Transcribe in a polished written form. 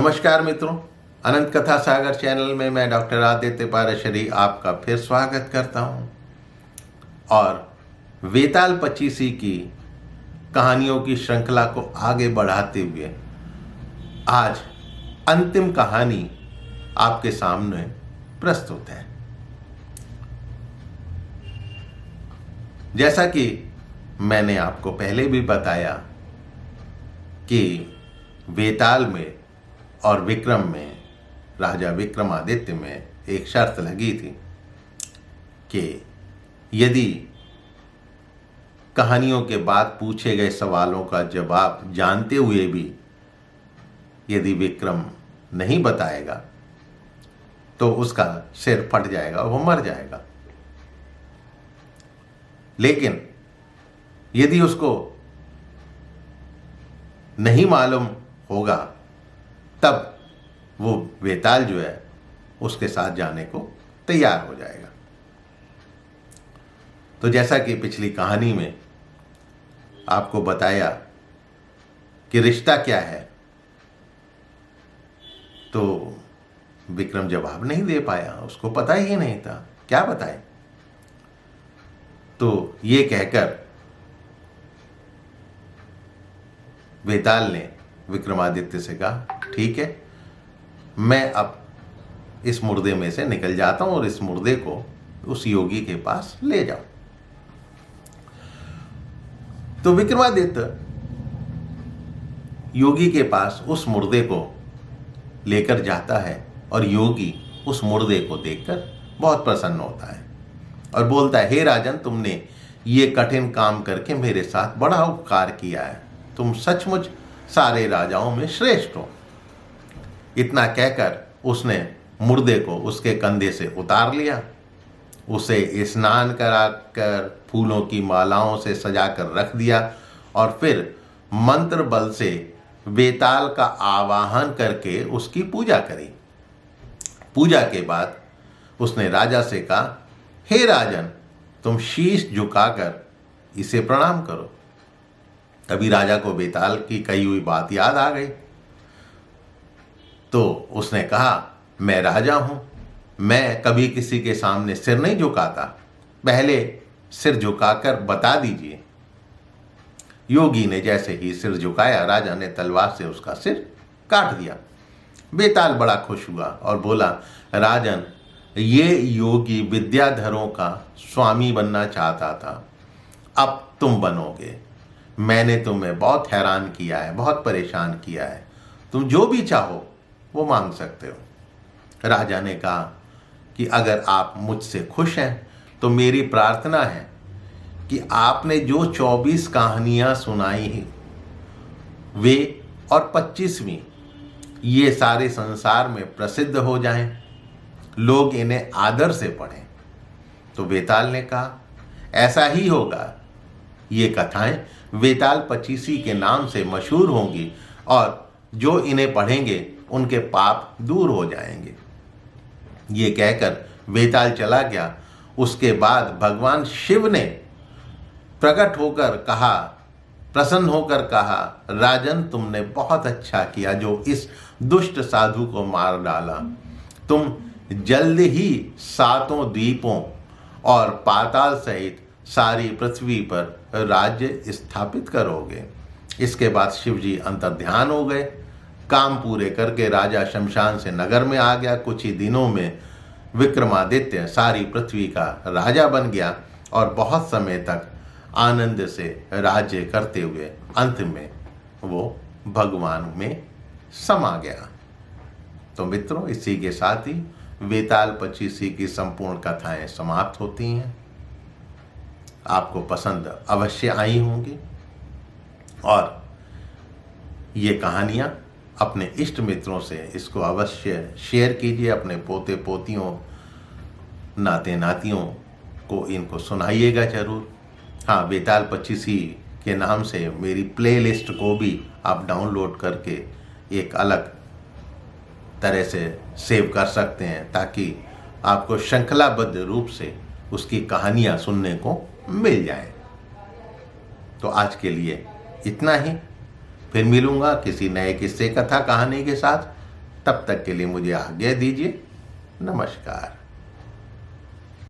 नमस्कार मित्रों, अनंत कथा सागर चैनल में मैं डॉक्टर आदित्य पाराशरी आपका फिर स्वागत करता हूं। और वेताल पचीसी की कहानियों की श्रृंखला को आगे बढ़ाते हुए आज अंतिम कहानी आपके सामने प्रस्तुत है। जैसा कि मैंने आपको पहले भी बताया कि वेताल में और विक्रम में, राजा विक्रमादित्य में एक शर्त लगी थी कि यदि कहानियों के बाद पूछे गए सवालों का जवाब जानते हुए भी यदि विक्रम नहीं बताएगा तो उसका सिर फट जाएगा, वो मर जाएगा। लेकिन यदि उसको नहीं मालूम होगा तब वो वेताल जो है उसके साथ जाने को तैयार हो जाएगा। तो जैसा कि पिछली कहानी में आपको बताया कि रिश्ता क्या है, तो विक्रम जवाब नहीं दे पाया, उसको पता ही नहीं था क्या बताए। तो ये कहकर वेताल ने विक्रमादित्य से कहा, ठीक है, मैं अब इस मुर्दे में से निकल जाता हूं और इस मुर्दे को उस योगी के पास ले जाओ। तो विक्रमादित्य योगी के पास उस मुर्दे को लेकर जाता है और योगी उस मुर्दे को देखकर बहुत प्रसन्न होता है और बोलता है, हे राजन, तुमने ये कठिन काम करके मेरे साथ बड़ा उपकार किया है, तुम सचमुच सारे राजाओं में श्रेष्ठ हो। इतना कहकर उसने मुर्दे को उसके कंधे से उतार लिया, उसे स्नान कराकर फूलों की मालाओं से सजाकर रख दिया और फिर मंत्र बल से वेताल का आवाहन करके उसकी पूजा करी। पूजा के बाद उसने राजा से कहा, हे राजन, तुम शीश झुकाकर इसे प्रणाम करो। तभी राजा को वेताल की कही हुई बात याद आ गई। तो उसने कहा, मैं राजा हूं, मैं कभी किसी के सामने सिर नहीं झुकाता, पहले सिर झुकाकर बता दीजिए। योगी ने जैसे ही सिर झुकाया, राजा ने तलवार से उसका सिर काट दिया। वेताल बड़ा खुश हुआ और बोला, राजन, ये योगी विद्याधरों का स्वामी बनना चाहता था, अब तुम बनोगे। मैंने तुम्हें बहुत हैरान किया है, बहुत परेशान किया है, तुम जो भी चाहो वो मांग सकते हो। राजा ने कहा कि अगर आप मुझसे खुश हैं तो मेरी प्रार्थना है कि आपने जो 24 कहानियां सुनाई हैं वे और 25वीं ये सारे संसार में प्रसिद्ध हो जाएं, लोग इन्हें आदर से पढ़ें। तो वेताल ने कहा, ऐसा ही होगा, ये कथाएं वेताल पचीसी के नाम से मशहूर होंगी और जो इन्हें पढ़ेंगे उनके पाप दूर हो जाएंगे। ये कहकर वेताल चला गया। उसके बाद भगवान शिव ने प्रकट होकर कहा, प्रसन्न होकर कहा, राजन, तुमने बहुत अच्छा किया जो इस दुष्ट साधु को मार डाला। तुम जल्द ही 7 द्वीपों और पाताल सहित सारी पृथ्वी पर राज्य स्थापित करोगे। इसके बाद शिवजी अंतर्ध्यान हो गए। काम पूरे करके राजा शमशान से नगर में आ गया। कुछ ही दिनों में विक्रमादित्य सारी पृथ्वी का राजा बन गया और बहुत समय तक आनंद से राज्य करते हुए अंत में वो भगवान में समा गया। तो मित्रों, इसी के साथ ही वेताल पचीसी की संपूर्ण कथाएं समाप्त होती हैं। आपको पसंद अवश्य आई होंगी और ये कहानियां अपने इष्ट मित्रों से इसको अवश्य शेयर कीजिए। अपने पोते पोतियों, नाते नातियों को इनको सुनाइएगा जरूर। हाँ, वेताल पचीसी के नाम से मेरी प्लेलिस्ट को भी आप डाउनलोड करके एक अलग तरह से सेव कर सकते हैं ताकि आपको श्रृंखलाबद्ध रूप से उसकी कहानियां सुनने को मिल जाए। तो आज के लिए इतना ही, फिर मिलूंगा किसी नए किस्से कथा कहानी के साथ। तब तक के लिए मुझे आज्ञा दीजिए। नमस्कार।